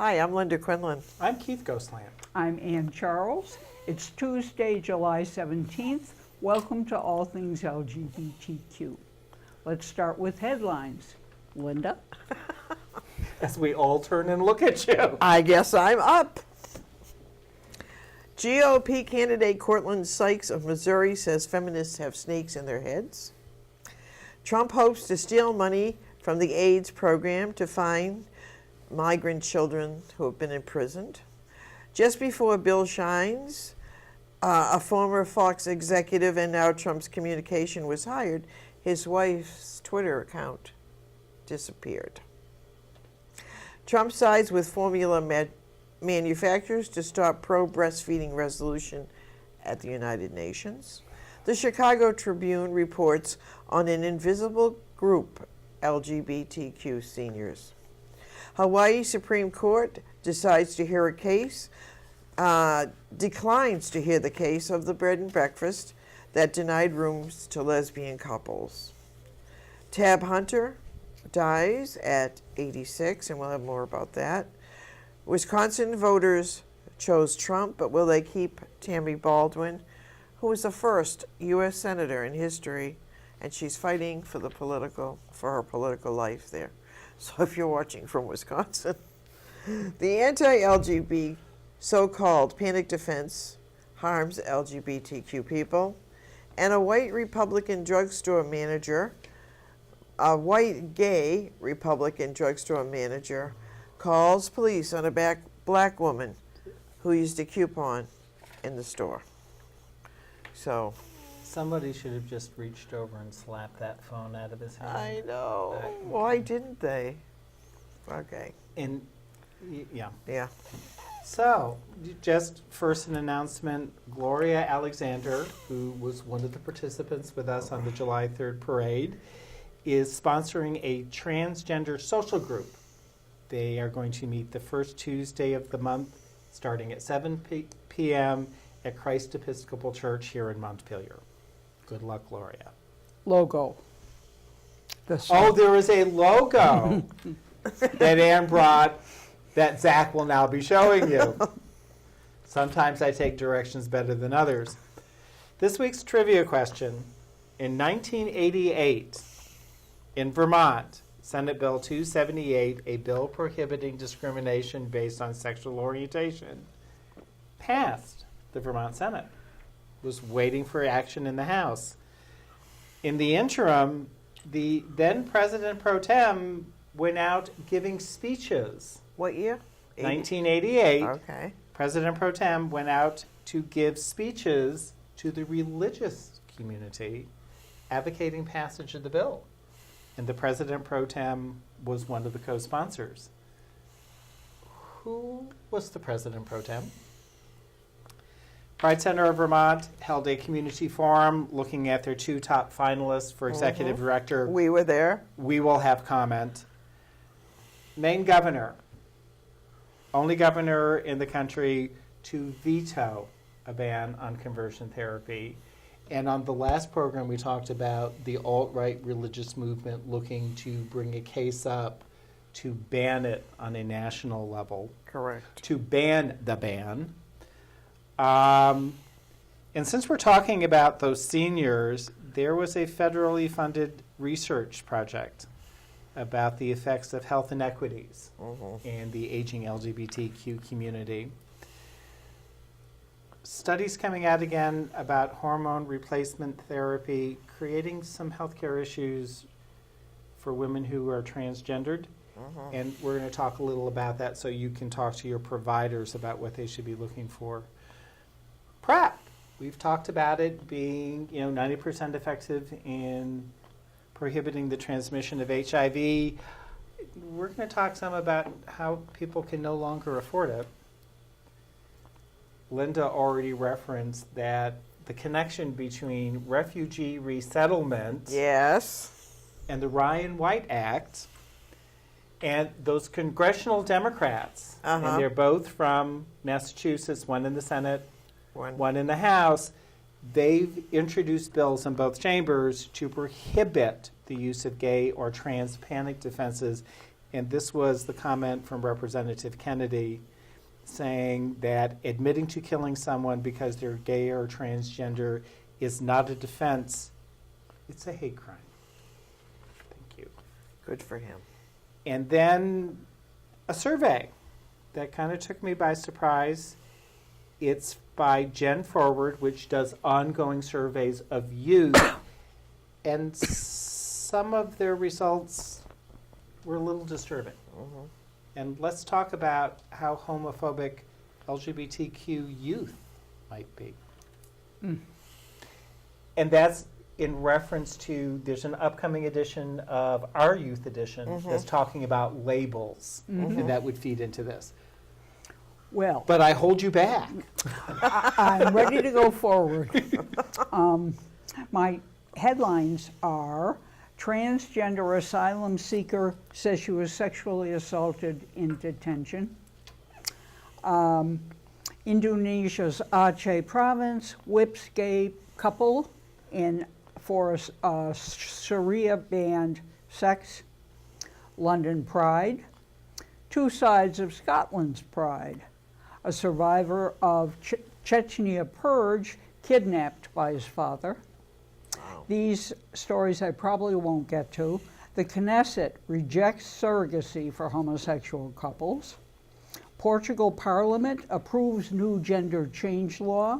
Hi, I'm Linda Quinlan. I'm Keith Ghostland. I'm Ann Charles. It's Tuesday, July 17th. Welcome to All Things LGBTQ. Let's start with headlines. Linda? As we all turn and look at you. I guess I'm up. GOP candidate Cortland Sykes of Missouri says feminists have snakes in their heads. Trump hopes to steal money from the AIDS program to find migrant children who have been imprisoned. Just before Bill Shines, a former Fox executive and now Trump's communication was hired, his wife's Twitter account disappeared. Trump sides with formula manufacturers to stop pro-breastfeeding resolution at the United Nations. The Chicago Tribune reports on an invisible group, LGBTQ seniors. Hawaii Supreme Court decides to hear a case, declines to hear the case of the bed and breakfast that denied rooms to lesbian couples. Tab Hunter dies at 86, and we'll have more about that. Wisconsin voters chose Trump, but will they keep Tammy Baldwin, who was the first U.S. senator in history, and she's fighting for her political life there. So if you're watching from Wisconsin, the anti-LGBT so-called panic defense harms LGBTQ people, and a white Republican drugstore manager, a white gay Republican drugstore manager, calls police on a black woman who used a coupon in the store. So Somebody should have just reached over and slapped that phone out of his hand. I know. Why didn't they? Okay. And yeah. Yeah. So, just first an announcement. Gloria Alexander, who was one of the participants with us on the July 3rd parade, is sponsoring a transgender social group. They are going to meet the first Tuesday of the month, starting at 7 p.m. at Christ Episcopal Church here in Montpelier. Good luck, Gloria. Logo. Oh, there is a logo that Ann brought that Zach will now be showing you. Sometimes I take directions better than others. This week's trivia question. In 1988, in Vermont, Senate Bill 278, a bill prohibiting discrimination based on sexual orientation, passed the Vermont Senate. Was waiting for action in the House. In the interim, the then President Pro Tem went out giving speeches. What year? 1988. Okay. President Pro Tem went out to give speeches to the religious community advocating passage of the bill. And the President Pro Tem was one of the co-sponsors. Who was the President Pro Tem? Pride Center of Vermont held a community forum looking at their two top finalists for executive director. We were there. We will have comment. Maine governor, only governor in the country to veto a ban on conversion therapy. And on the last program, we talked about the alt-right religious movement looking to bring a case up to ban it on a national level. Correct. To ban the ban. And since we're talking about those seniors, there was a federally funded research project about the effects of health inequities in the aging LGBTQ community. Studies coming out again about hormone replacement therapy, creating some healthcare issues for women who are transgendered. And we're going to talk a little about that so you can talk to your providers about what they should be looking for. PrEP. We've talked about it being, 90% effective in prohibiting the transmission of HIV. We're going to talk some about how people can no longer afford it. Linda already referenced that the connection between refugee resettlement and the Ryan White Act and those congressional Democrats, and they're both from Massachusetts, one in the Senate, one in the House, they've introduced bills in both chambers to prohibit the use of gay or trans panic defenses And this was the comment from Representative Kennedy saying that admitting to killing someone because they're gay or transgender is not a defense, it's a hate crime. Thank you. Good for him. And then a survey that kind of took me by surprise. It's by Gen Forward, which does ongoing surveys of youth, and some of their results were a little disturbing. Mhm. And let's talk about how homophobic LGBTQ youth might be. And that's in reference to, there's an upcoming edition of our youth edition that's talking about labels, and that would feed into this. Well, But I hold you back. I'm ready to go forward. My headlines are: transgender asylum seeker says she was sexually assaulted in detention. Indonesia's Aceh province whips gay couple for Sharia-banned sex. London Pride. Two sides of Scotland's pride. A survivor of Chechnya purge kidnapped by his father. Wow. These stories I probably won't get to. The Knesset rejects surrogacy for homosexual couples. Portugal Parliament approves new gender change law.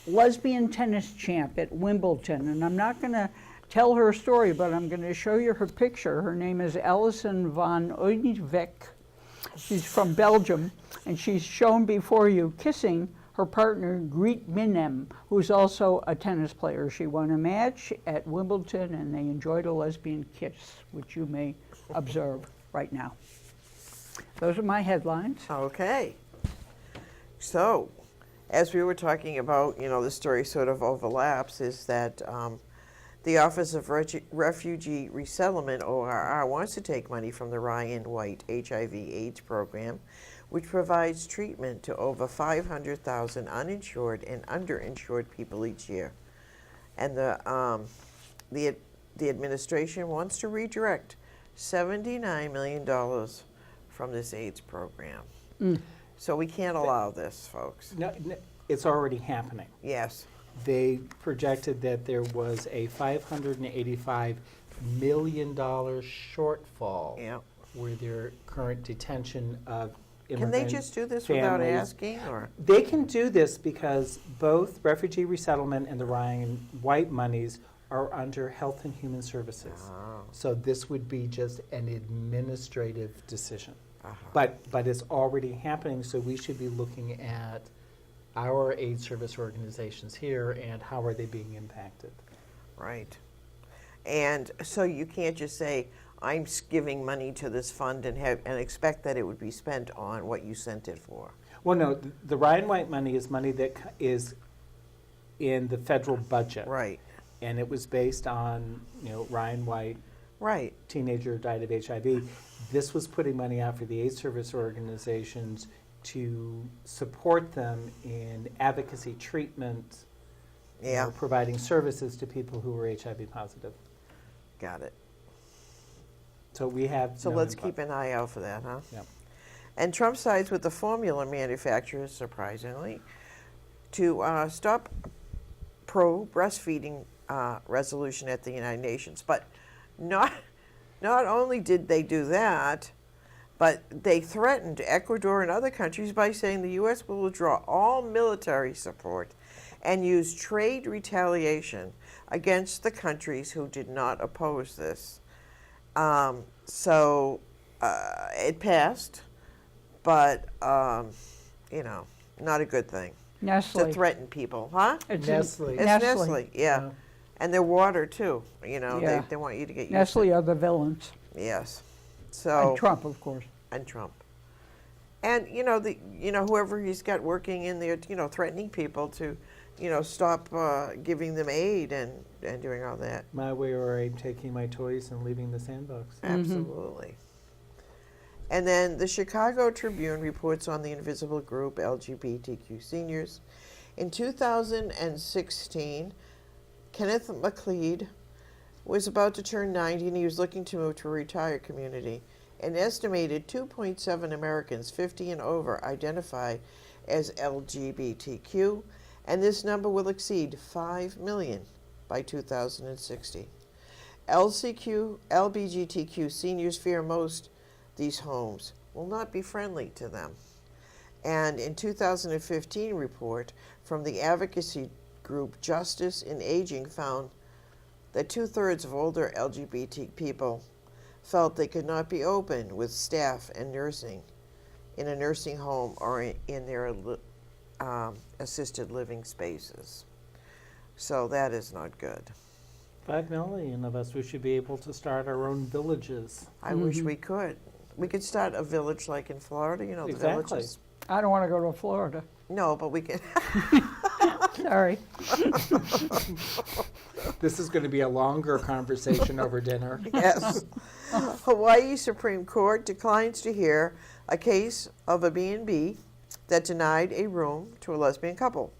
Lesbian tennis champ at Wimbledon, and I'm not going to tell her story, but I'm going to show you her picture. Her name is Alison van Oudvek. She's from Belgium, and she's shown before you kissing her partner, Greet Minem, who's also a tennis player. She won a match at Wimbledon, and they enjoyed a lesbian kiss, which you may observe right now. Those are my headlines. Okay. So, as we were talking about, the story sort of overlaps, is that the Office of Refugee Resettlement, ORR, wants to take money from the Ryan White HIV/AIDS program, which provides treatment to over 500,000 uninsured and underinsured people each year. And the administration wants to redirect $79 million from this AIDS program. So we can't allow this, folks. No, it's already happening. Yes. They projected that there was a $585 million shortfall Yeah. where their current detention of Can immigrant they just do this without families- asking, or? They can do this because both refugee resettlement and the Ryan White monies are under Health and Human Services. Oh. So this would be just an administrative decision. Uh-huh. But it's already happening, so we should be looking at our aid service organizations here and how are they being impacted. Right. And so you can't just say, I'm giving money to this fund and expect that it would be spent on what you sent it for. Well, no, the Ryan White money is money that is in the federal budget. Right. And it was based on, Ryan White, Right. teenager died of HIV. This was putting money out for the aid service organizations to support them in advocacy treatment, Yeah. providing services to people who were HIV positive. Got it. So we have. So no let's input. keep an eye out for that, huh? Yep. And Trump sides with the formula manufacturers, surprisingly, to stop pro-breastfeeding resolution at the United Nations. But not only did they do that, but they threatened Ecuador and other countries by saying the U.S. will withdraw all military support and use trade retaliation against the countries who did not oppose this. So it passed, but, not a good thing Nestle. to threaten people, huh? It's Nestle. It's Nestle. Nestle, yeah. And their water, too. Yeah. They want you to get used Nestle are the villains. Yes. So And Trump, of course. and Trump. And whoever he's got working in there, threatening people to, stop giving them aid and doing all that. My way, or I'm taking my toys and leaving the sandbox. Absolutely. And then the Chicago Tribune reports on the invisible group LGBTQ seniors. In 2016, Kenneth McLeod was about to turn 90 and he was looking to move to a retired community An estimated 2.7 Americans 50 and over identify as LGBTQ, and this number will exceed 5 million by 2060. LGBTQ seniors fear most these homes will not be friendly to them. And in 2015 report from the advocacy group Justice in Aging found that 2/3 of older LGBT people felt they could not be open with staff and nursing in a nursing home or in their assisted living spaces. So that is not good. 5 million of us, we should be able to start our own villages. I wish we could. We could start a village like in Florida, you know, the Exactly. villages. I don't want to go to Florida. No, but we can. Sorry. This is going to be a longer conversation over dinner. Yes. Hawaii Supreme Court declines to hear a case of a B&B that denied a room to a lesbian couple.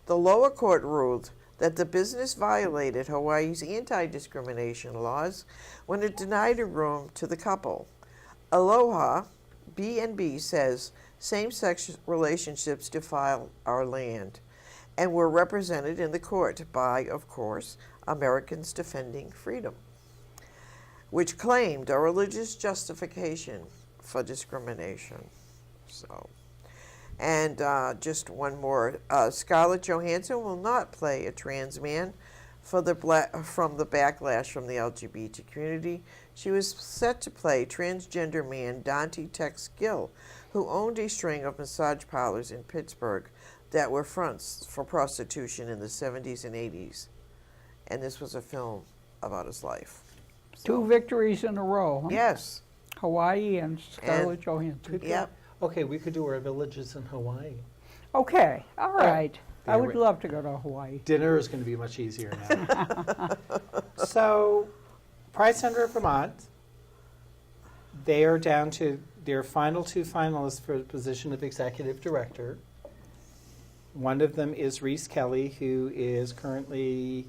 The lower court ruled that the business violated Hawaii's anti-discrimination laws when it denied a room to the couple. Aloha B&B says same-sex relationships defile our land and were represented in the court by, of course, Americans Defending Freedom, which claimed a religious justification for discrimination. So, and just one more, Scarlett Johansson will not play a trans man from the backlash from the LGBT community. She was set to play transgender man Dante Tex Gill, who owned a string of massage parlors in Pittsburgh that were fronts for prostitution in the 70s and 80s. And this was a film about his life. Two victories in a row. Huh? Yes. Hawaii and Scarlett Johansson. Yep. Okay, we could do our villages in Hawaii. Okay, all right. I There would we- love to go to Hawaii. Dinner is going to be much easier now. So, Pride Center of Vermont, they are down to their final 2 finalists for the position of executive director. One of them is Reese Kelly, who is currently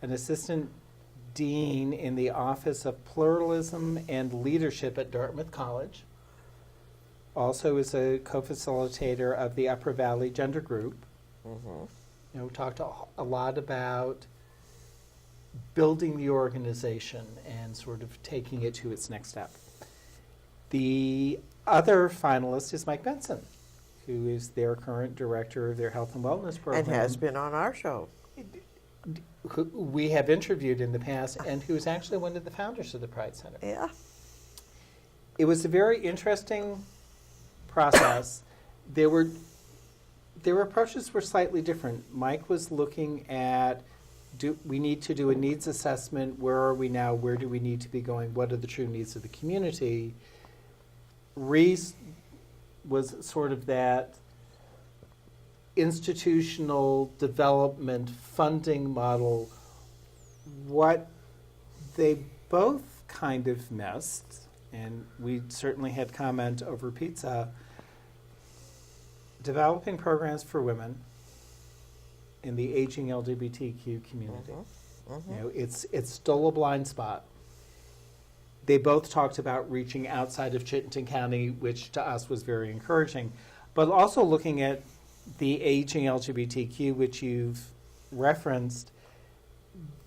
an assistant dean in the Office of Pluralism and Leadership at Dartmouth College. Also is a co-facilitator of the Upper Valley Gender Group. Mhm. You know, we talked a lot about building the organization and sort of taking it to its next step. The other finalist is Mike Benson, who is their current director of their health and wellness program. And has been on our show. Who we have interviewed in the past and who's actually one of the founders of the Pride Center. Yeah. It was a very interesting process. Their approaches were slightly different. Mike was looking at, we need to do a needs assessment. Where are we now? Where do we need to be going? What are the true needs of the community? Reese was sort of that institutional development funding model. What they both kind of missed, and we certainly had comment over pizza, developing programs for women in the aging LGBTQ community. You know, it's still a blind spot. They both talked about reaching outside of Chittenden County, which to us was very encouraging, but also looking at the aging LGBTQ, which you've referenced.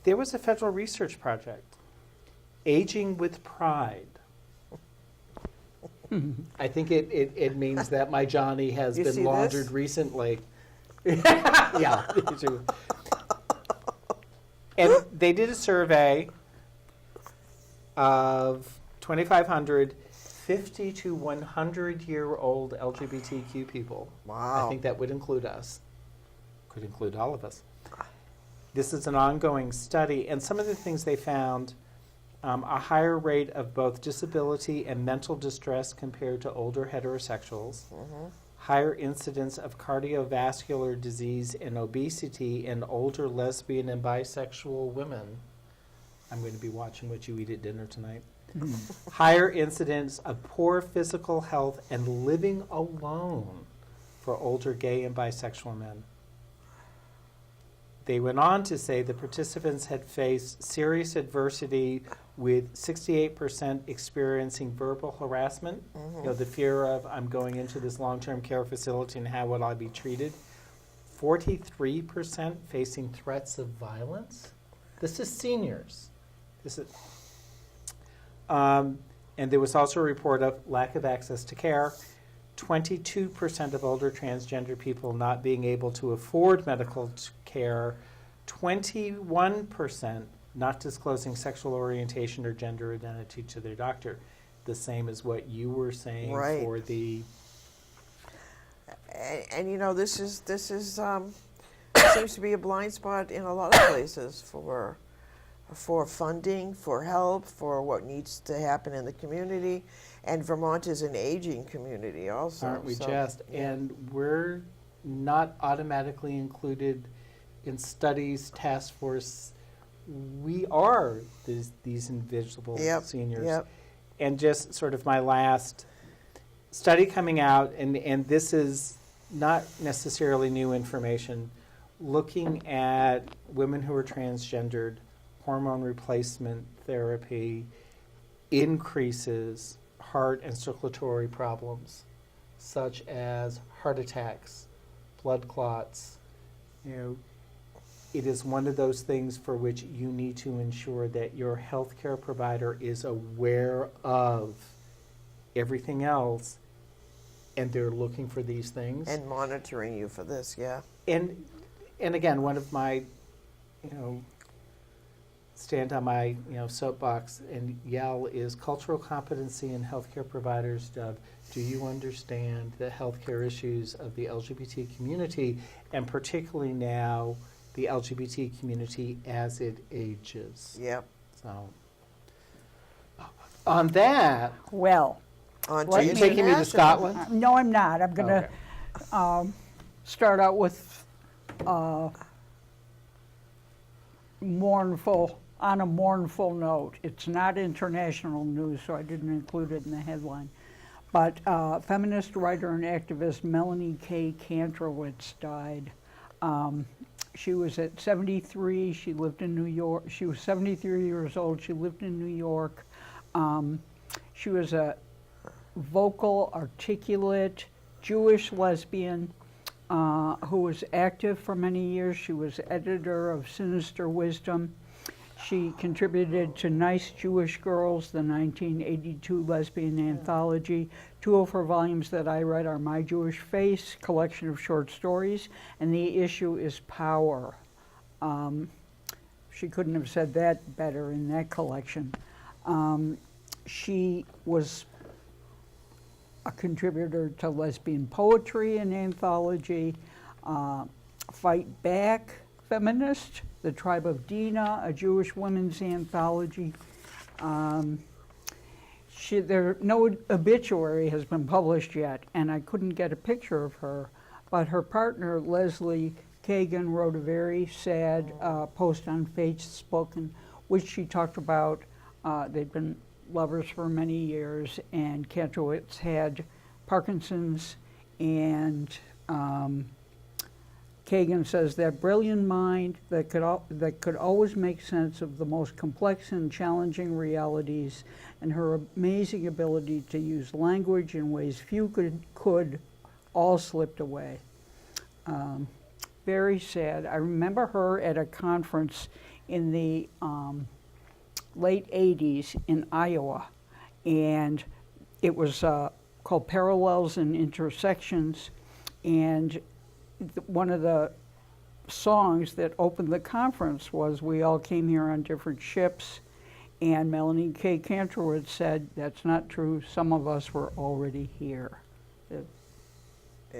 There was a federal research project, Aging with Pride. I think it means that my Johnny has You been see laundered this? recently. Yeah. me too. And they did a survey of 2,500 50 to 100-year-old LGBTQ people. Wow. I think that would include us. Could include all of us. This is an ongoing study, and some of the things they found, a higher rate of both disability and mental distress compared to older heterosexuals, higher incidence of cardiovascular disease and obesity in older lesbian and bisexual women. I'm going to be watching what you eat at dinner tonight. Higher incidence of poor physical health and living alone for older gay and bisexual men. They went on to say the participants had faced serious adversity with 68% experiencing verbal harassment, the fear of I'm going into this long-term care facility and how will I be treated. 43% facing threats of violence. This is seniors. This is, and there was also a report of lack of access to care. 22% of older transgender people not being able to afford medical care. 21% not disclosing sexual orientation or gender identity to their doctor. The same as what you were saying Right. for the... And you know, this seems to be a blind spot in a lot of places for funding, for help, for what needs to happen in the community. And Vermont is an aging community also. Aren't we so, just? yeah. And we're not automatically included in studies, task force. We are these invisible Yep, seniors. yep. And just sort of my last study coming out, and this is not necessarily new information, looking at women who are transgendered, hormone replacement therapy increases heart and circulatory problems, such as heart attacks, blood clots. It is one of those things for which you need to ensure that your healthcare provider is aware of everything else, and they're looking for these things. And monitoring you for this, yeah. And again, one of my, stand on my, soapbox and yell is cultural competency in healthcare providers. Do you understand the healthcare issues of the LGBT community, and particularly now the LGBT community as it ages? Yep. So, on that, Well, On are you taking me to Scotland? no, I'm not. I'm going to Okay. start out with on a mournful note. It's not international news, so I didn't include it in the headline. But feminist writer and activist Melanie K. Kantrowitz died. She was at 73. She lived in New York. She was 73 years old. She lived in New York. She was a vocal, articulate Jewish lesbian who was active for many years. She was editor of Sinister Wisdom. She contributed to Nice Jewish Girls, the 1982 lesbian anthology. Two of her volumes that I read are My Jewish Face, collection of short stories, and the issue is Power. She couldn't have said that better in that collection. She was a contributor to lesbian poetry and anthology, Fight Back Feminist, The Tribe of Dinah, a Jewish women's anthology. No obituary has been published yet, and I couldn't get a picture of her, but her partner, Leslie Kagan, wrote a very sad post on Facebook in which she talked about they'd been lovers for many years, and Kantrowitz had Parkinson's, and Kagan says that brilliant mind that could always make sense of the most complex and challenging realities, and her amazing ability to use language in ways few could all slipped away. Very sad. I remember her at a conference in the late 80s in Iowa, and it was called Parallels and Intersections, and one of the songs that opened the conference was We All Came Here on Different Ships, and Melanie K. Kantrowitz said, that's not true, some of us were already here.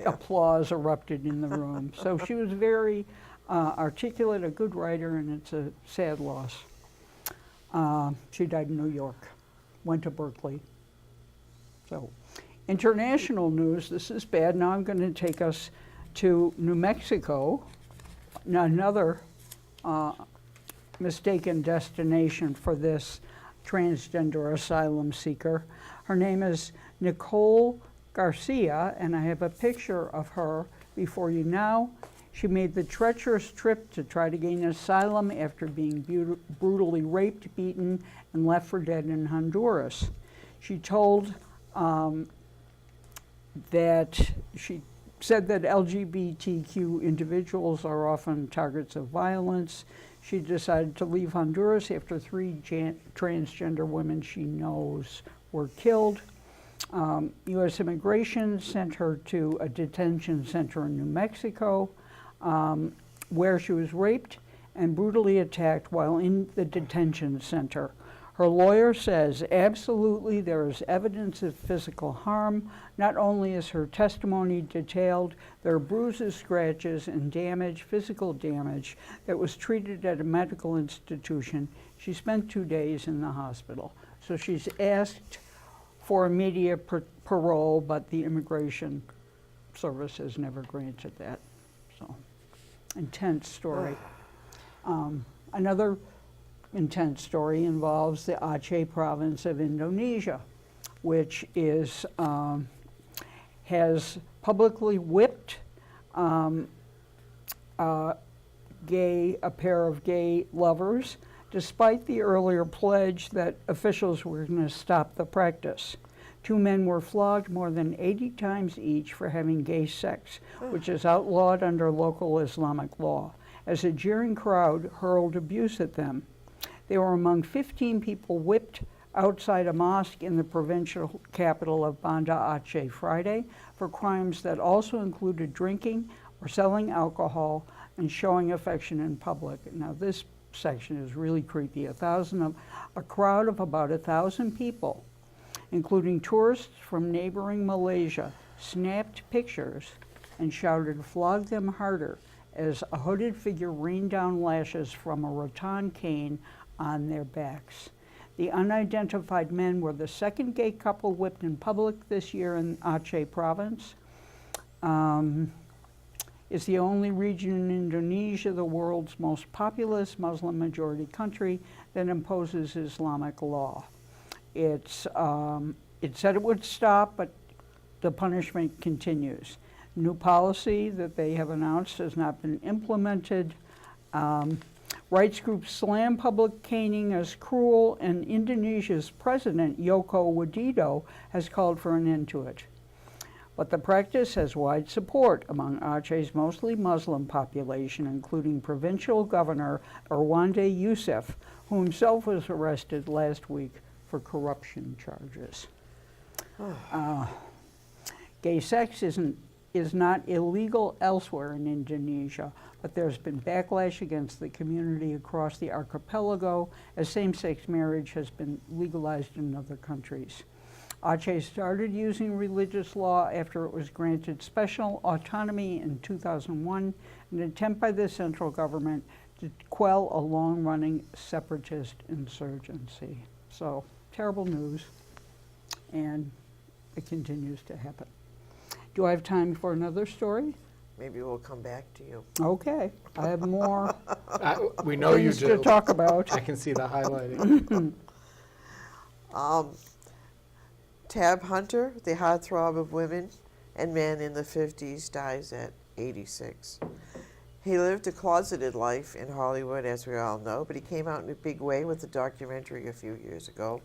Applause erupted in the room. So she was very articulate, a good writer, and it's a sad loss. She died in New York, went to Berkeley. So, international news, this is bad. Now I'm going to take us to New Mexico, another mistaken destination for this transgender asylum seeker. Her name is Nicole Garcia, and I have a picture of her before you now. She made the treacherous trip to try to gain asylum after being brutally raped, beaten, and left for dead in Honduras. She told that she said that LGBTQ individuals are often targets of violence. She decided to leave Honduras after 3 transgender women she knows were killed. U.S. Immigration sent her to a detention center in New Mexico, where she was raped and brutally attacked while in the detention center. Her lawyer says, absolutely, there is evidence of physical harm. Not only is her testimony detailed, there are bruises, scratches, and damage, physical damage, that was treated at a medical institution. She spent 2 days in the hospital. So she's asked for immediate parole, but the Immigration Service has never granted that. So, intense story. Another intense story involves the Aceh province of Indonesia, which is has publicly whipped a pair of gay lovers, despite the earlier pledge that officials were going to stop the practice. 2 men were flogged more than 80 times each for having gay sex, which is outlawed under local Islamic law, as a jeering crowd hurled abuse at them. They were among 15 people whipped outside a mosque in the provincial capital of Banda Aceh Friday for crimes that also included drinking or selling alcohol and showing affection in public. Now this section is really creepy. A crowd of about 1,000 people, including tourists from neighboring Malaysia, snapped pictures and shouted, "Flog them harder," as a hooded figure rained down lashes from a rattan cane on their backs. The unidentified men were the second gay couple whipped in public this year in Aceh province. It's the only region in Indonesia, the world's most populous Muslim majority country, that imposes Islamic law. It said it would stop, but the punishment continues. New policy that they have announced has not been implemented. Rights groups slam public caning as cruel, and Indonesia's president, Joko Widodo, has called for an end to it. But the practice has wide support among Aceh's mostly Muslim population, including provincial governor Irwande Yusuf, who himself was arrested last week for corruption charges. Gay sex is not illegal elsewhere in Indonesia, but there's been backlash against the community across the archipelago as same-sex marriage has been legalized in other countries. Aceh started using religious law after it was granted special autonomy in 2001, an attempt by the central government to quell a long-running separatist insurgency. So, terrible news, and it continues to happen. Do I have time for another story? Maybe we'll come back to you. Okay, I have more We know you things do. to talk about. I can see the highlighting. Tab Hunter, the heartthrob of women and men in the 50s, dies at 86. He lived a closeted life in Hollywood, as we all know, but he came out in a big way with a documentary a few years ago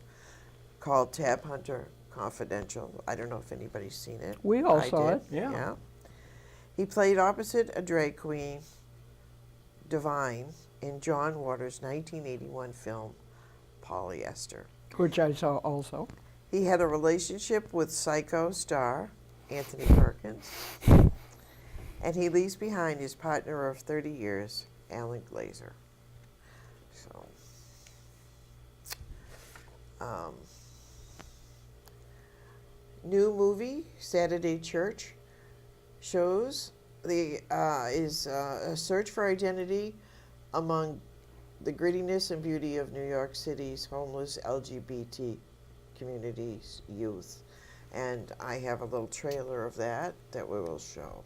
called Tab Hunter Confidential. I don't know if anybody's seen it. We all I saw did. it. Yeah. He played opposite a drag queen, Divine, in John Waters' 1981 film, Polyester. Which I saw also. He had a relationship with Psycho star Anthony Perkins, and he leaves behind his partner of 30 years, Alan Glazer. So, new movie, Saturday Church, shows a search for identity among the grittiness and beauty of New York City's homeless LGBT community's youth. And I have a little trailer of that we will show.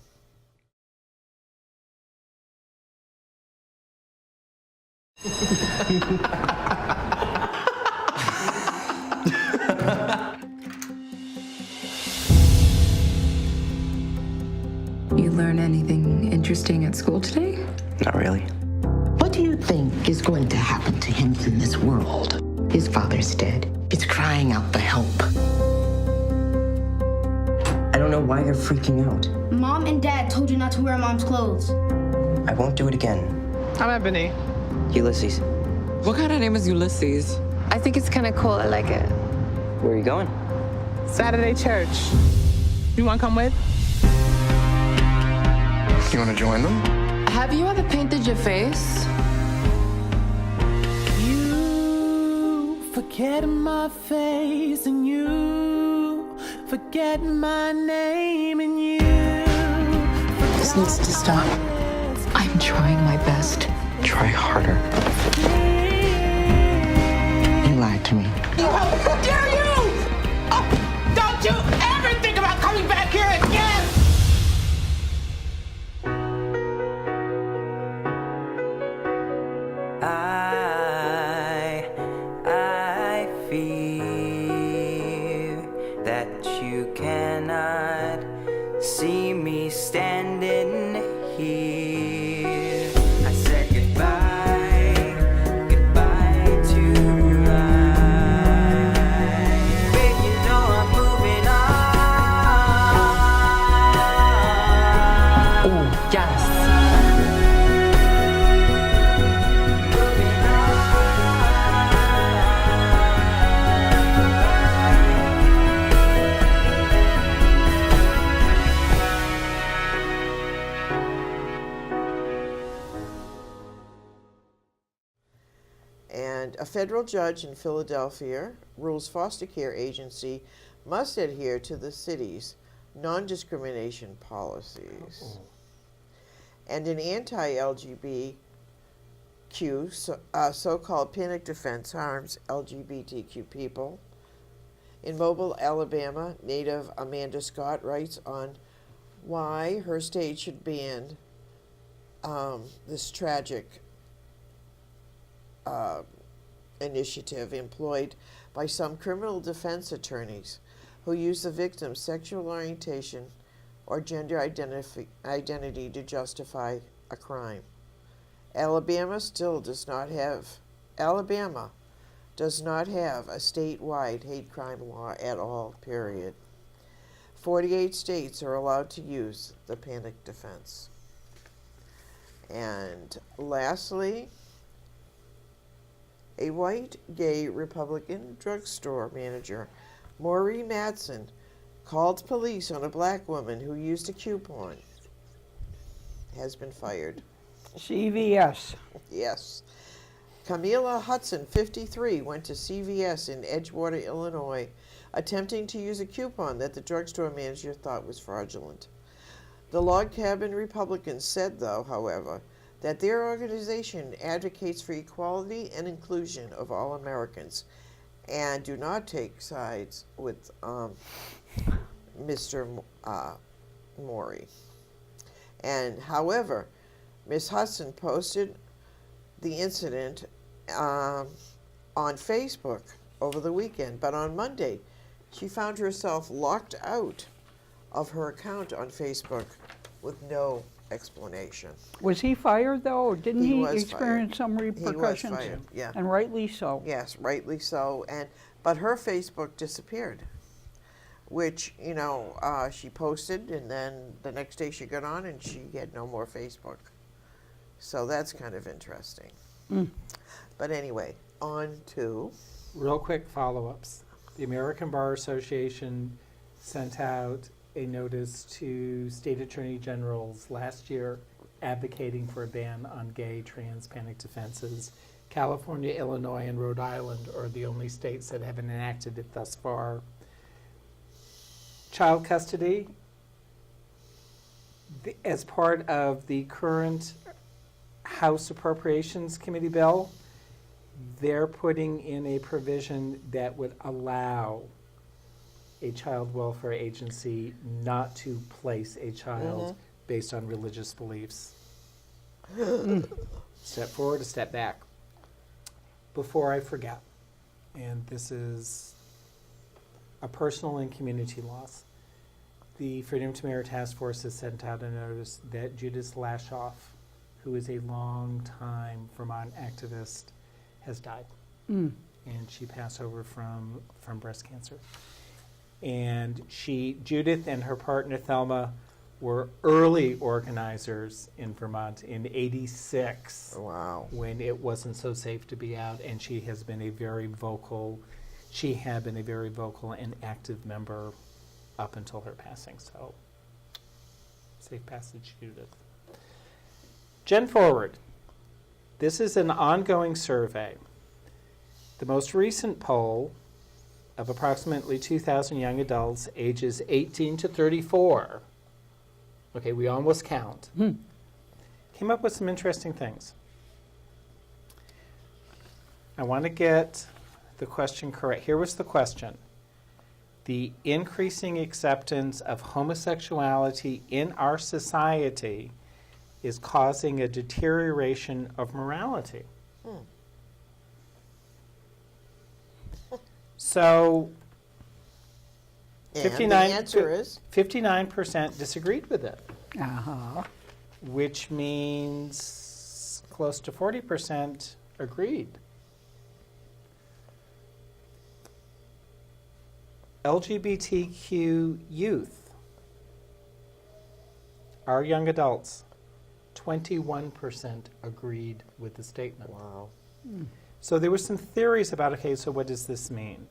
You learn anything interesting staying at school today? Not really. What do you think is going to happen to him in this world? His father's dead. He's crying out for help. I don't know why you're freaking out. Mom and Dad told you not to wear Mom's clothes. I won't do it again. I'm Ebony. Ulysses. What kind of name is Ulysses? I think it's kind of cool. I like it. Where are you going? Saturday church. You want to come with? You want to join them? Have you ever painted your face? You forget my face and you forget my name and you. This needs to stop. I'm trying my best. Try harder. He lied to me. How dare you! Oh, don't you ever think about coming back here again! I fear that you cannot see me standing here. I said goodbye, goodbye to life. Babe, you know I'm moving on. Oh, yes. And a federal judge in Philadelphia rules foster care agency must adhere to the city's non-discrimination policies. And an anti-LGBTQ so-called panic defense harms LGBTQ people. In Mobile, Alabama, native Amanda Scott writes on why her state should ban this tragic initiative employed by some criminal defense attorneys who use the victim's sexual orientation or gender identity to justify a crime. Alabama does not have a statewide hate crime law at all, period. 48 states are allowed to use the panic defense. And lastly, a white gay Republican drugstore manager, Maury Madsen, called police on a black woman who used a coupon. Has been fired. CVS. Yes. Camila Hudson, 53, went to CVS in Edgewater, Illinois, attempting to use a coupon that the drugstore manager thought was fraudulent. The Log Cabin Republicans said, though, however, that their organization advocates for equality and inclusion of all Americans and do not take sides with Mr. Maury. And however, Ms. Hudson posted the incident on Facebook over the weekend, but on Monday she found herself locked out of her account on Facebook with no explanation. Was he fired, though, or didn't he was experience some repercussions? He was fired, yeah. And rightly so. Yes, rightly so. But her Facebook disappeared, which, she posted, and then the next day she got on and she had no more Facebook. So that's kind of interesting. But anyway, on to... Real quick follow-ups. The American Bar Association sent out a notice to state attorney generals last year advocating for a ban on gay, trans, panic defenses. California, Illinois, and Rhode Island are the only states that haven't enacted it thus far. Child custody, as part of the current House Appropriations Committee bill, they're putting in a provision that would allow a child welfare agency not to place a child based on religious beliefs. Step forward, a step back. Before I forget, and this is a personal and community loss, the Freedom to Mayor Task Force has sent out a notice that Judith Lashoff, who is a long-time Vermont activist, has died. And she passed over from breast cancer. And Judith and her partner Thelma were early organizers in Vermont in '86. Wow. When it wasn't so safe to be out, and she had been a very vocal and active member up until her passing. So, safe passage, Judith. Gen Forward. This is an ongoing survey. The most recent poll of approximately 2,000 young adults ages 18 to 34, okay, we almost count, came up with some interesting things. I want to get the question correct. Here was the question. The increasing acceptance of homosexuality in our society is causing a deterioration of morality. So, And the answer is? 59% disagreed with it, Uh-huh. which means close to 40% agreed. LGBTQ youth, our young adults, 21% agreed with the statement. Wow. So there were some theories about, okay, so what does this mean?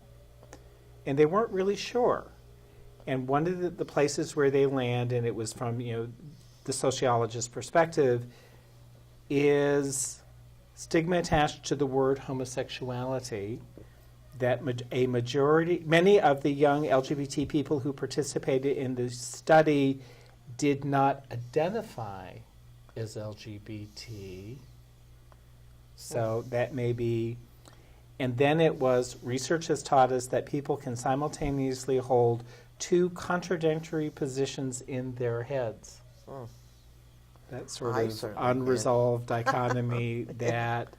And they weren't really sure. And one of the places where they land, and it was from, the sociologist's perspective, is stigma attached to the word homosexuality, that many of the young LGBT people who participated in the study did not identify as LGBT. So that may be, and then it was, research has taught us that people can simultaneously hold two contradictory positions in their heads. That sort of unresolved dichotomy that.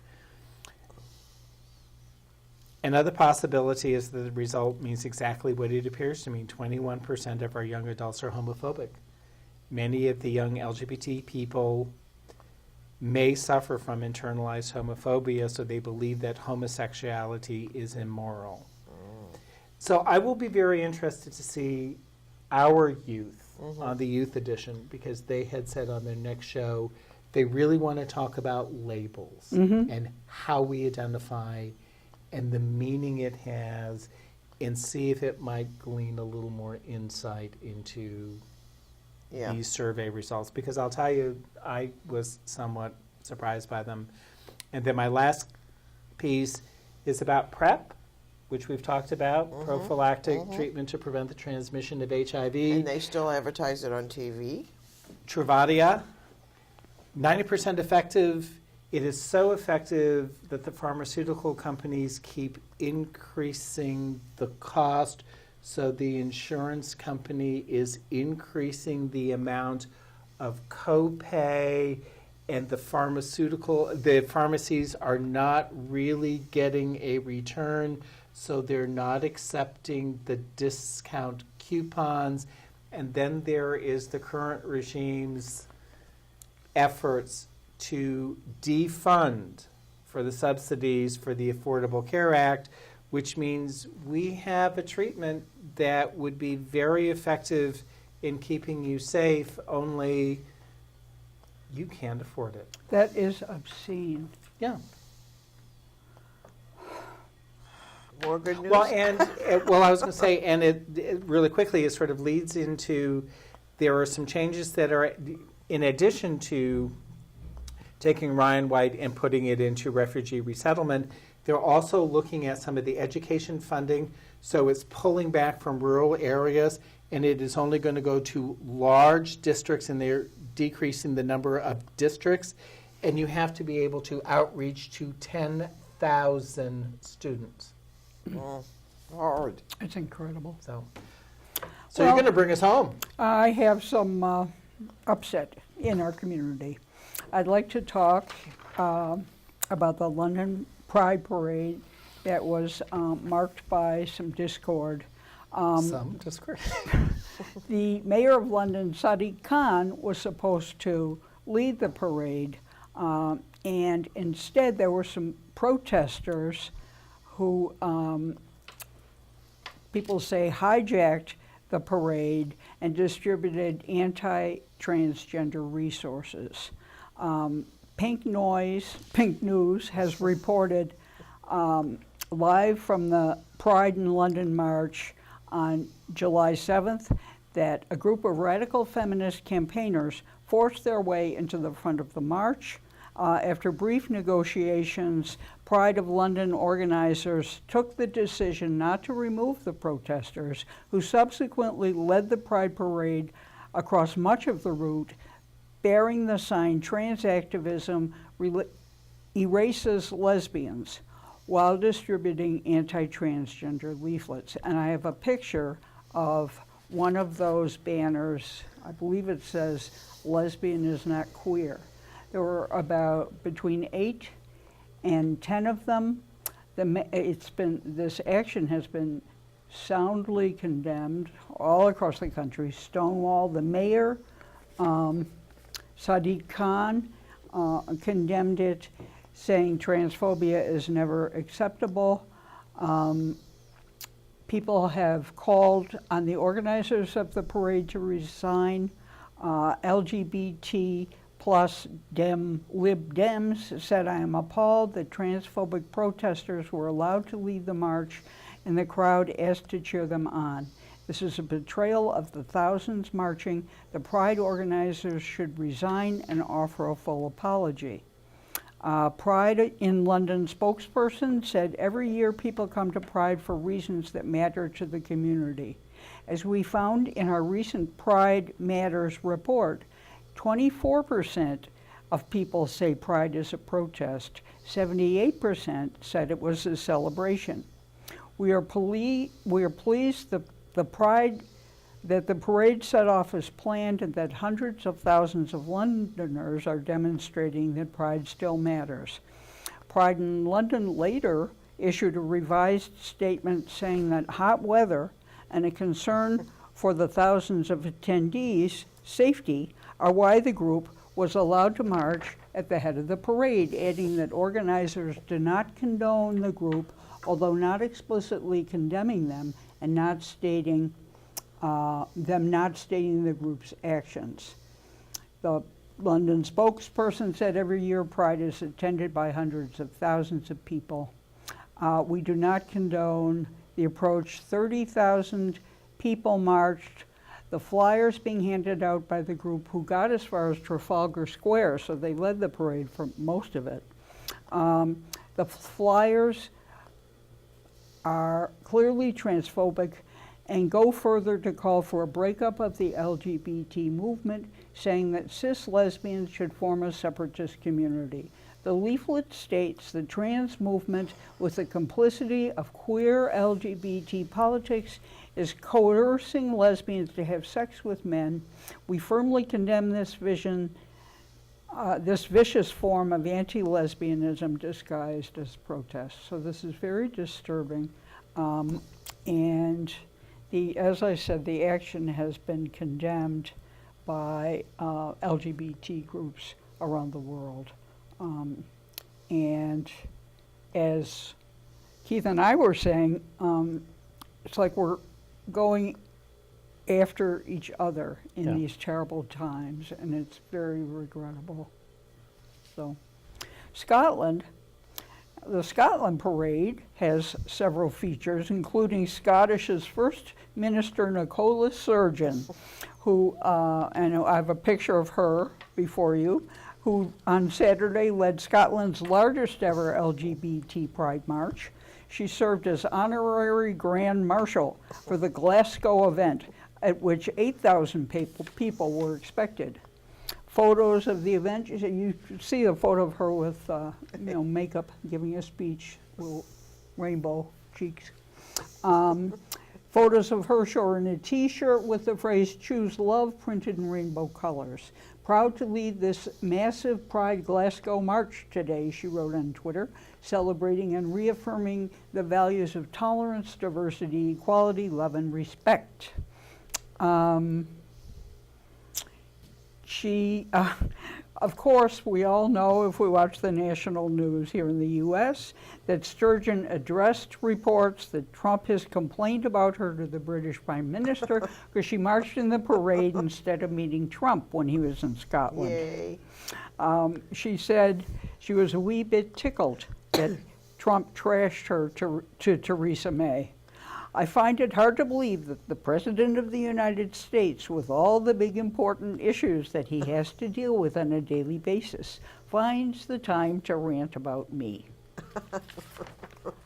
Another possibility is that the result means exactly what it appears to mean. 21% of our young adults are homophobic. Many of the young LGBT people may suffer from internalized homophobia, so they believe that homosexuality is immoral. So I will be very interested to see our youth on the youth edition, because they had said on their next show they really want to talk about labels and how we identify and the meaning it has, and see if it might glean a little more insight into these survey results. Because I'll tell you, I was somewhat surprised by them. And then my last piece is about PrEP, which we've talked about, prophylactic treatment to prevent the transmission of HIV. And they still advertise it on TV? Truvada, 90% effective. It is so effective that the pharmaceutical companies keep increasing the cost, so the insurance company is increasing the amount of copay, and the pharmacies are not really getting a return, so they're not accepting the discount coupons. And then there is the current regime's efforts to defund for the subsidies for the Affordable Care Act, which means we have a treatment that would be very effective in keeping you safe, only you can't afford it. That is obscene. Yeah. More good news? Well, and I was going to say, and it really quickly, it sort of leads into, there are some changes that are, in addition to taking Ryan White and putting it into refugee resettlement, they're also looking at some of the education funding. So it's pulling back from rural areas, and it is only going to go to large districts, and they're decreasing the number of districts. And you have to be able to outreach to 10,000 students. Hard. It's incredible. So you're going to bring us home. I have some upset in our community. I'd like to talk about the London Pride Parade that was marked by some discord. Some discord. The mayor of London, Sadiq Khan, was supposed to lead the parade, and instead there were some protesters who, people say, hijacked the parade and distributed anti-transgender resources. Pink News has reported live from the Pride in London March on July 7th that a group of radical feminist campaigners forced their way into the front of the march. After brief negotiations, Pride of London organizers took the decision not to remove the protesters, who subsequently led the Pride parade across much of the route, bearing the sign "Trans Activism Erases Lesbians," while distributing anti-transgender leaflets. And I have a picture of one of those banners. I believe it says, "Lesbian is not queer." There were about between 8 and 10 of them. This action has been soundly condemned all across the country. Stonewall, the mayor, Sadiq Khan, condemned it, saying transphobia is never acceptable. People have called on the organizers of the parade to resign. LGBT plus Lib Dems said, "I am appalled that transphobic protesters were allowed to lead the march and the crowd asked to cheer them on. This is a betrayal of the thousands marching. The Pride organizers should resign and offer a full apology." Pride in London spokesperson said, "Every year people come to Pride for reasons that matter to the community. As we found in our recent Pride Matters report, 24% of people say Pride is a protest. 78% said it was a celebration. We are pleased that the parade set off as planned and that hundreds of thousands of Londoners are demonstrating that Pride still matters." Pride in London later issued a revised statement saying that hot weather and a concern for the thousands of attendees' safety are why the group was allowed to march at the head of the parade, adding that organizers do not condone the group, although not explicitly condemning them and not stating the group's actions. The London spokesperson said, "Every year Pride is attended by hundreds of thousands of people. We do not condone the approach. 30,000 people marched. The flyers being handed out by the group, who got as far as Trafalgar Square, so they led the parade for most of it. The flyers are clearly transphobic and go further to call for a breakup of the LGBT movement, saying that cis lesbians should form a separatist community. The leaflet states the trans movement, with the complicity of queer LGBT politics, is coercing lesbians to have sex with men. We firmly condemn this vicious form of anti-lesbianism disguised as protest." So this is very disturbing. And as I said, the action has been condemned by LGBT groups around the world. And as Keith and I were saying, it's like we're going after each other in these terrible times, and it's very regrettable. So, Scotland. The Scotland parade has several features, including Scottish's First Minister Nicola Sturgeon, who, and I have a picture of her before you, who on Saturday led Scotland's largest ever LGBT Pride March. She served as honorary Grand Marshal for the Glasgow event, at which 8,000 people were expected. Photos of the event, you see a photo of her with makeup, giving a speech, little rainbow cheeks. Photos of her show her in a t-shirt with the phrase "Choose Love" printed in rainbow colors. "Proud to lead this massive Pride Glasgow March today," she wrote on Twitter, celebrating and reaffirming the values of tolerance, diversity, equality, love, and respect. She, of course, we all know if we watch the national news here in the U.S. that Sturgeon addressed reports that Trump has complained about her to the British Prime Minister because she marched in the parade instead of meeting Trump when he was in Scotland. Yay. She said she was a wee bit tickled that Trump trashed her to Theresa May. I find it hard to believe that the President of the United States, with all the big important issues that he has to deal with on a daily basis, finds the time to rant about me.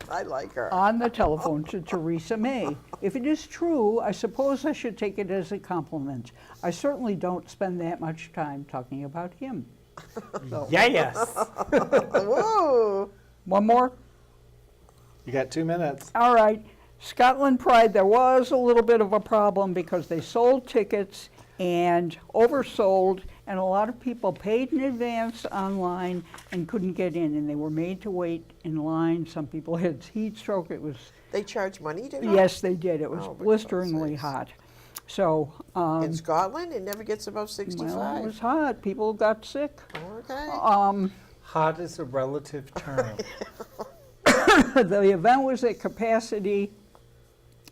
I like her. On the telephone to Theresa May. If it is true, I suppose I should take it as a compliment. I certainly don't spend that much time talking about him. So, Yes. Whoa. one more? You got 2 minutes. All right. Scotland Pride, there was a little bit of a problem because they sold tickets and oversold, and a lot of people paid in advance online and couldn't get in, and they were made to wait in line. Some people had heat stroke. It was They charge money to go? yes, they did. It was Oh, for blisteringly God's sakes. hot. So In Scotland, it never gets above 65. well, it was hot. People got sick. Okay. Hot is a relative term. The event was at capacity.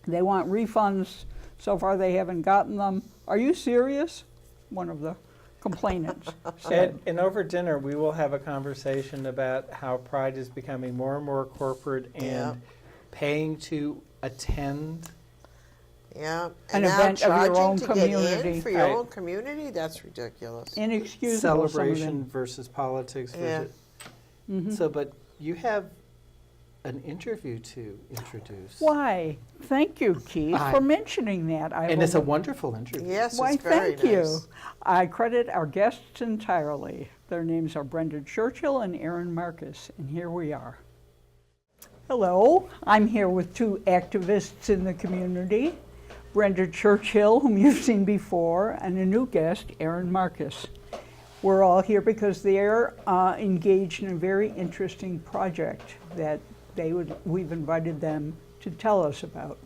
They want refunds. So far, they haven't gotten them. Are you serious? One of the complainants said. And over dinner, we will have a conversation about how Pride is becoming more and more corporate and Yeah. paying to attend. Yeah. An And now event of your charging own to get community. in for your Right. own community? That's ridiculous. Inexcusable. Celebration Some of versus politics. Yeah. Versus, So, but you have an interview to introduce. Why? Thank you, Keith, for mentioning that. And it's a wonderful interview. Yes, Why, it's very thank you. nice. I credit our guests entirely. Their names are Brenda Churchill and Aaron Marcus, and here we are. Hello, I'm here with two activists in the community, Brenda Churchill, whom you've seen before, and a new guest, Aaron Marcus. We're all here because they're engaged in a very interesting project that we've invited them to tell us about.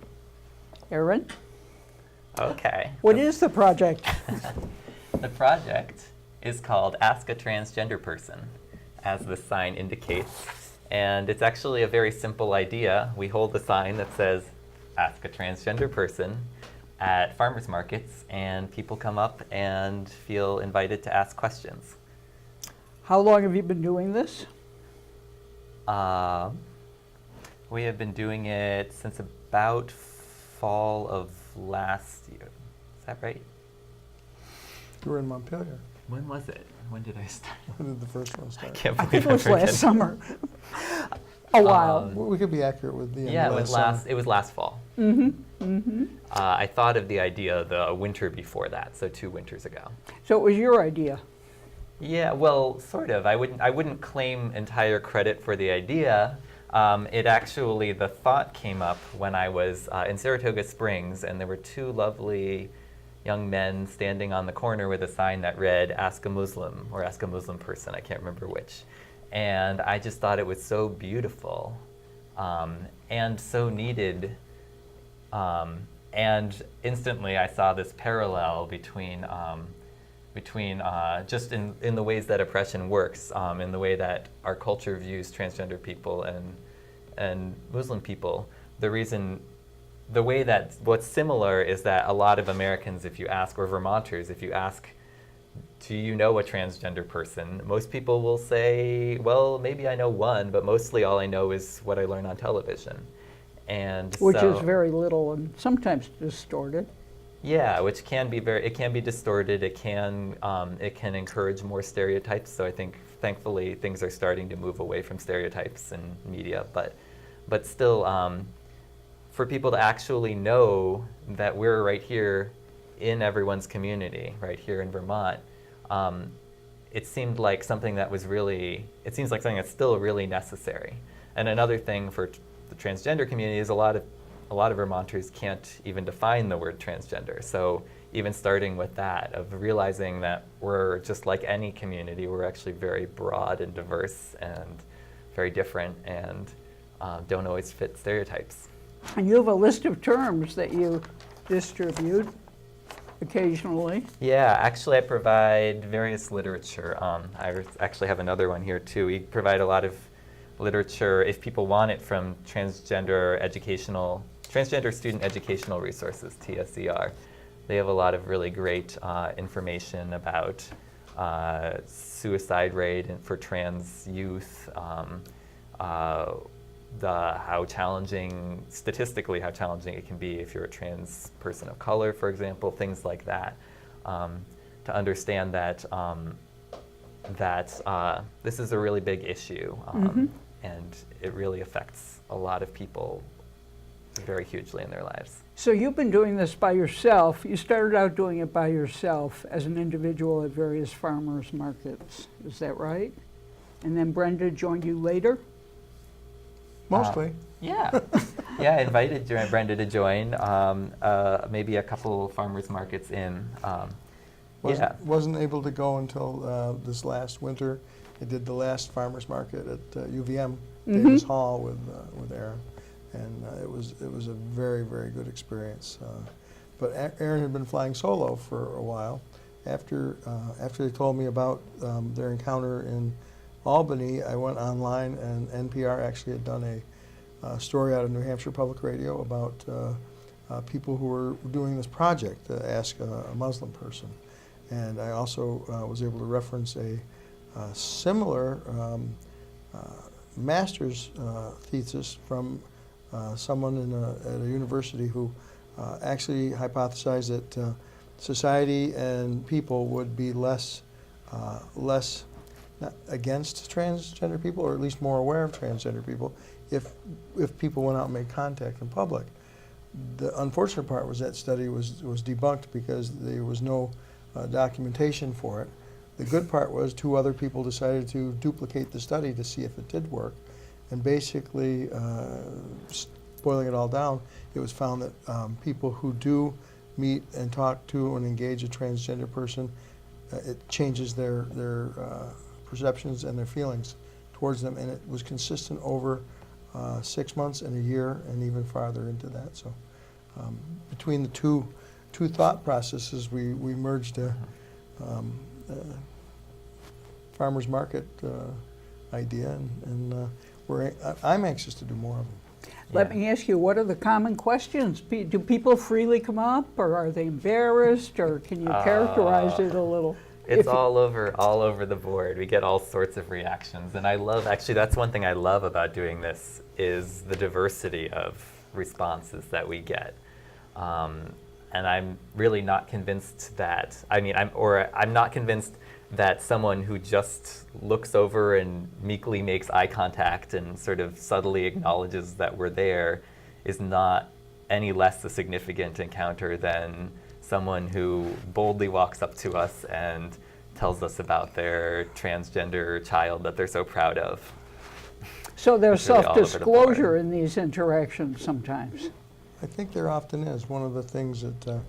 Aaron? Okay. What is the project? The project is called Ask a Transgender Person, as the sign indicates. And it's actually a very simple idea. We hold a sign that says, Ask a Transgender Person at farmers markets, and people come up and feel invited to ask questions. How long have you been doing this? We have been doing it since about fall of last year. Is that right? You were in Montpelier. When was it? When did I start? When did the first one start? I can't I believe think it was forgetting. last summer. A while. We could be accurate with the Yeah, end it of was summer. last. It was last fall. I thought of the idea the winter before that, so 2 winters ago. So it was your idea. Yeah, well, sort of. I wouldn't claim entire credit for the idea. It actually, the thought came up when I was in Saratoga Springs, and there were 2 lovely young men standing on the corner with a sign that read, Ask a Muslim, or Ask a Muslim Person, I can't remember which. And I just thought it was so beautiful and so needed. And instantly I saw this parallel between just in the ways that oppression works, in the way that our culture views transgender people and Muslim people. The way that what's similar is that a lot of Americans, if you ask, or Vermonters, if you ask, do you know a transgender person? Most people will say, well, maybe I know one, but mostly all I know is what I learn on television. And Which so, is very little and sometimes distorted. yeah, which can be it can be distorted. It can encourage more stereotypes. So I think, thankfully, things are starting to move away from stereotypes in media. But still, for people to actually know that we're right here in everyone's community, right here in Vermont, it seemed like something that was really. It seems like something that's still really necessary. And another thing for the transgender community is a lot of Vermonters can't even define the word transgender. So even starting with that, of realizing that we're just like any community, we're actually very broad and diverse and very different and don't always fit stereotypes. And you have a list of terms that you distribute. occasionally. Yeah, actually I provide various literature. Actually have another one here too. We provide a lot of literature, if people want it, from transgender student educational resources, TSER. They have a lot of really great information about suicide rate for trans youth, statistically how challenging it can be if you're a trans person of color, for example, things like that, to understand that this is a really big issue, and it really affects a lot of people very hugely in their lives. So you've been doing this by yourself. You started out doing it by yourself as an individual at various farmers markets. Is that right? And then Brenda joined you later? Mostly. Yeah. Yeah, I invited Brenda to join, maybe a couple farmers markets in. Wasn't able to go until this last winter. I did the last farmers market at UVM, Davis Hall with Aaron, and it was a very, very good experience. But Aaron had been flying solo for a while. After they told me about their encounter in Albany, I went online, and NPR actually had done a story out of New Hampshire Public Radio about people who were doing this project to ask a Muslim person. And I also was able to reference a similar master's thesis from someone at a university who actually hypothesized that society and people would be less against transgender people, or at least more aware of transgender people, if people went out and made contact in public. The unfortunate part was that study was debunked because there was no documentation for it. The good part was 2 other people decided to duplicate the study to see if it did work, and basically, boiling it all down, it was found that people who do meet and talk to and engage a transgender person, it changes their perceptions and their feelings towards them, and it was consistent over 6 months and a year and even farther into that. So between the two thought processes, we merged a farmers market idea, and I'm anxious to do more of them. Let me ask you, what are the common questions? Do people freely come up, or are they embarrassed, or can you characterize it a little? It's all over the board. We get all sorts of reactions, and actually that's one thing I love about doing this is the diversity of responses that we get. And I'm really not convinced that, I'm not convinced that someone who just looks over and meekly makes eye contact and sort of subtly acknowledges that we're there is not any less a significant encounter than someone who boldly walks up to us and tells us about their transgender child that they're so proud of. So there's self-disclosure in these interactions sometimes. I think there often is. One of the things that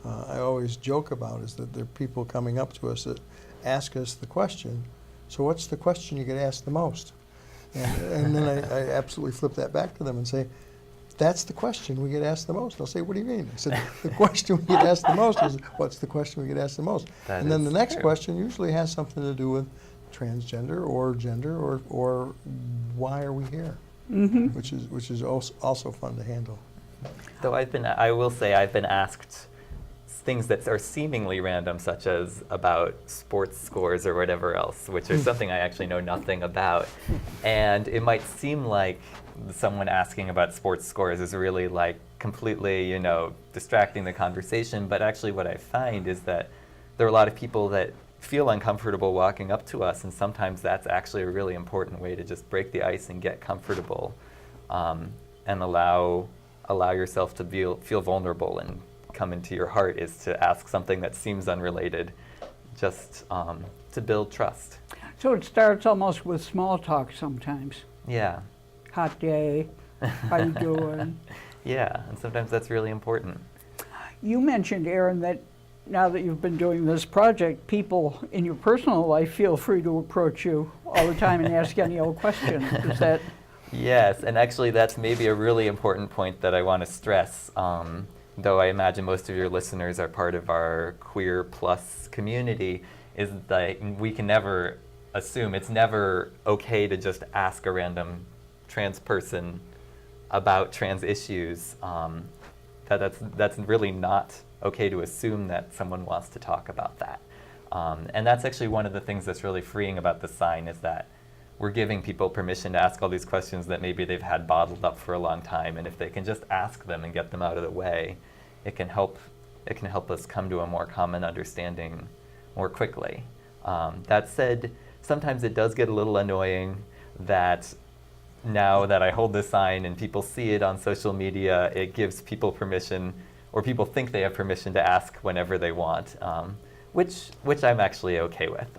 I always joke about is that there are people coming up to us that ask us the question, so what's the question you get asked the most? And then I absolutely flip that back to them and say, that's the question we get asked the most. They'll say, what do you mean? I said, the question we get asked the most is, what's the question we get asked the most? And then the next question usually has something to do with transgender or gender or why are we here, which is also fun to handle. Though I will say I've been asked things that are seemingly random, such as about sports scores or whatever else, which is something I actually know nothing about. And it might seem like someone asking about sports scores is really like completely, distracting the conversation. But actually what I find is that there are a lot of people that feel uncomfortable walking up to us, and sometimes that's actually a really important way to just break the ice and get comfortable, and allow yourself to feel vulnerable and come into your heart, is to ask something that seems unrelated, just to build trust. So it starts almost with small talk sometimes. Yeah. Hot day, how you doing? Yeah, and sometimes that's really important. You mentioned, Aaron, that now that you've been doing this project, people in your personal life feel free to approach you all the time and ask any old question. Is that? Yes, and actually that's maybe a really important point that I want to stress. though I imagine most of your listeners are part of our queer plus community, is that we can never assume, it's never okay to just ask a random trans person about trans issues. That's really not okay to assume that someone wants to talk about that. And that's actually one of the things that's really freeing about the sign, is that we're giving people permission to ask all these questions that maybe they've had bottled up for a long time, and if they can just ask them and get them out of the way, it can help us come to a more common understanding more quickly. That said, sometimes it does get a little annoying that now that I hold this sign and people see it on social media, it gives people permission, or people think they have permission to ask whenever they want, which I'm actually okay with.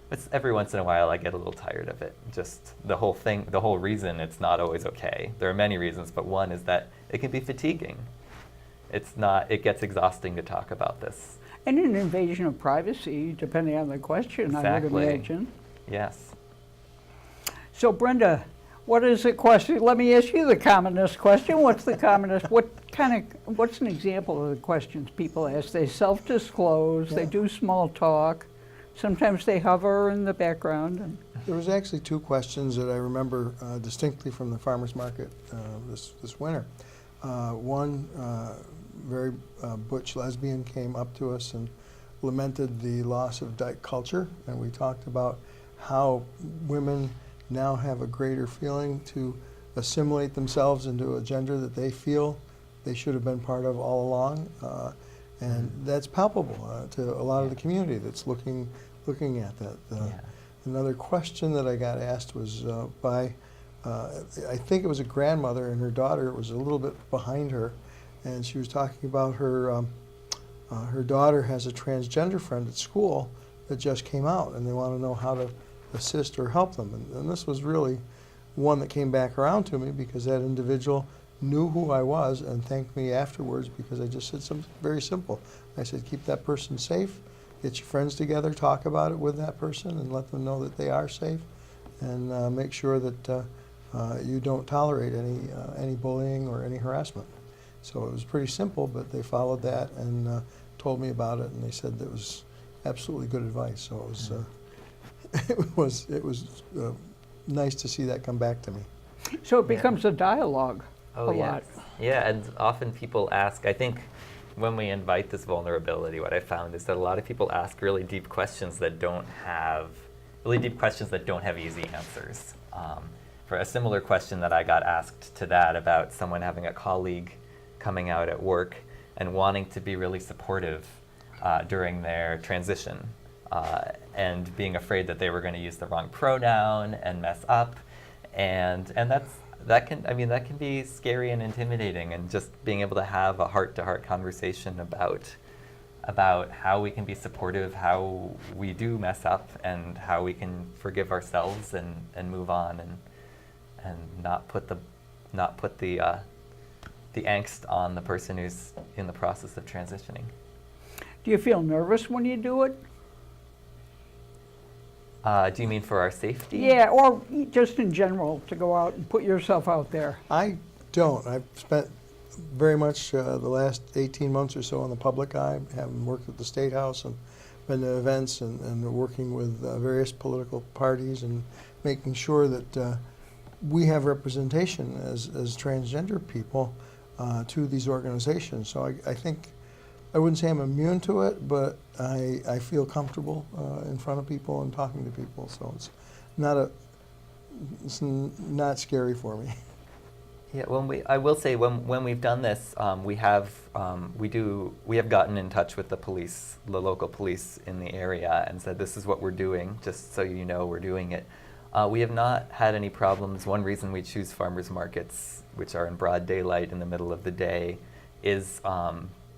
But every once in a while I get a little tired of it. Just the whole reason it's not always okay. There are many reasons, but one is that it can be fatiguing. It gets exhausting to talk about this. And an invasion of privacy, depending on the question, Exactly. I would imagine. Yes. So Brenda, what is the question? Let me ask you the commonest question. What's an example of the questions people ask? They self-disclose, they do small talk, sometimes they hover in the background. There was actually two questions that I remember distinctly from the farmers market this winter. One, very butch lesbian came up to us and lamented the loss of dyke culture, and we talked about how women now have a greater feeling to assimilate themselves into a gender that they feel they should have been part of all along, and that's palpable to a lot of the community that's looking at that. Another question that I got asked was by, I think it was a grandmother, and her daughter was a little bit behind her, and she was talking about her daughter has a transgender friend at school that just came out, and they want to know how to assist or help them. And this was really one that came back around to me, because that individual knew who I was and thanked me afterwards, because I just said something very simple. I said, keep that person safe, get your friends together, talk about it with that person, and let them know that they are safe, and make sure that you don't tolerate any bullying or any harassment. So it was pretty simple, but they followed that and told me about it, and they said that was absolutely good advice. So it was it was nice to see that come back to me. So it becomes a dialogue a lot. Yeah, and often people ask, I think when we invite this vulnerability, what I found is that a lot of people ask really deep questions that don't have easy answers. For a similar question that I got asked to that about someone having a colleague coming out at work and wanting to be really supportive during their transition, and being afraid that they were going to use the wrong pronoun and mess up, and that can be scary and intimidating, and just being able to have a heart-to-heart conversation about how we can be supportive, how we do mess up, and how we can forgive ourselves and move on, and not put the angst on the person who's in the process of transitioning. Do you feel nervous when you do it? Do you mean for our safety? Yeah, or just in general, to go out and put yourself out there. I don't. I've spent very much the last 18 months or so in the public eye, having worked at the State House and been to events and working with various political parties and making sure that we have representation as transgender people to these organizations. So I think, I wouldn't say I'm immune to it, but I feel comfortable in front of people and talking to people. So it's not scary for me. Yeah, I will say when we've done this, we have gotten in touch with the local police in the area, and said, this is what we're doing, just so you know we're doing it. We have not had any problems. One reason we choose farmers markets, which are in broad daylight in the middle of the day, is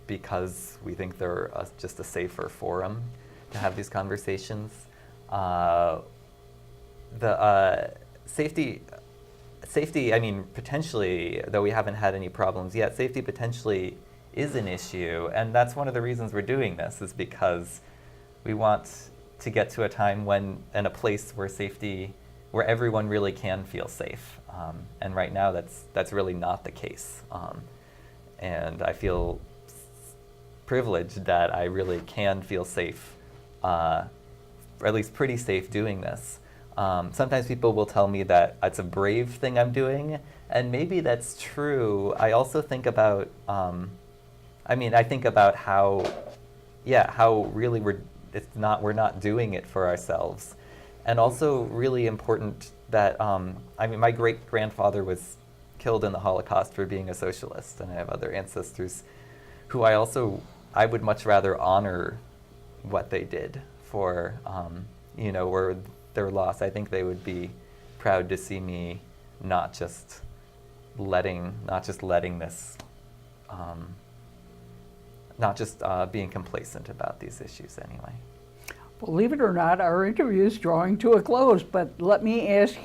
because we think they're just a safer forum to have these conversations. Safety, I mean, potentially, though we haven't had any problems yet, safety potentially is an issue, and that's one of the reasons we're doing this, is because we want to get to a time and a place where everyone really can feel safe. And right now that's really not the case. And I feel privileged that I really can feel safe, or at least pretty safe doing this. Sometimes people will tell me that it's a brave thing I'm doing, and maybe that's true. I also think about, I think about how really we're not doing it for ourselves. And also really important that, my great-grandfather was killed in the Holocaust for being a socialist, and I have other ancestors who I would much rather honor what they did for, or their loss. I think they would be proud to see me not just letting this, not just being complacent about these issues anyway. Believe it or not, our interview is drawing to a close, but let me ask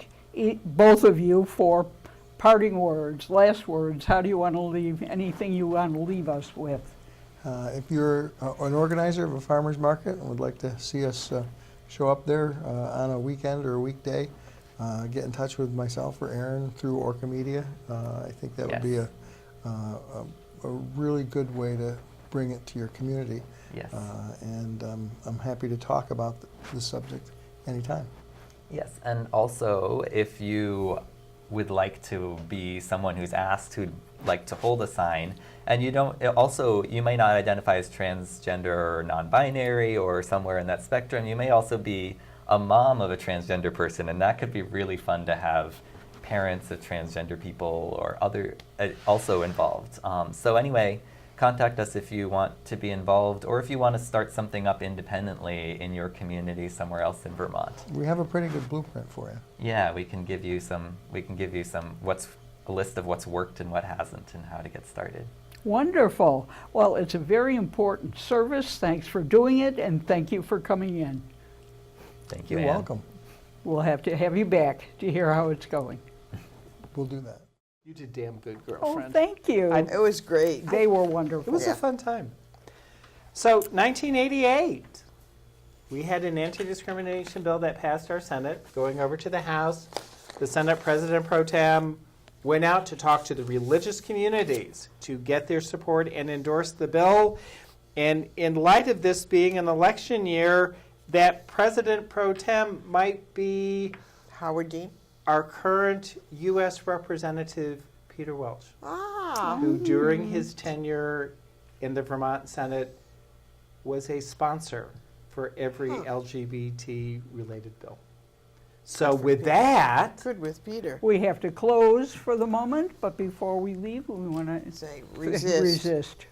both of you for parting words, last words. How do you want to leave, anything you want to leave us with? If you're an organizer of a farmer's market and would like to see us show up there on a weekend or a weekday, get in touch with myself or Aaron through Orca Media. I think that would be a really good way to bring it to your community. Yes. And I'm happy to talk about the subject anytime. Yes, and also if you would like to be someone who's asked who'd like to hold a sign, and you may not identify as transgender or non-binary or somewhere in that spectrum, you may also be a mom of a transgender person, and that could be really fun to have parents of transgender people or other also involved. So anyway, contact us if you want to be involved, or if you want to start something up independently in your community somewhere else in Vermont. We have a pretty good blueprint for you. Yeah, we can give you some a list of what's worked and what hasn't and how to get started. Wonderful. Well, it's a very important service. Thanks for doing it, and thank you for coming in. Thank you, You're Ann. welcome. We'll have to have you back to hear how it's going. We'll do that. You did damn good, Oh, girlfriend. thank you. It was great. They were wonderful. It was a fun time. So 1988, we had an anti-discrimination bill that passed our Senate, going over to the House. The Senate President Pro Tem went out to talk to the religious communities to get their support and endorse the bill. And in light of this being an election year, that President Pro Tem might be Howard Dean? our current U.S. Representative, Peter Welch, Ah. who during his tenure in the Vermont Senate was a sponsor for every LGBT-related bill. So with that, Good with Peter. We have to close for the moment, but before we leave, we want to Say resist. resist.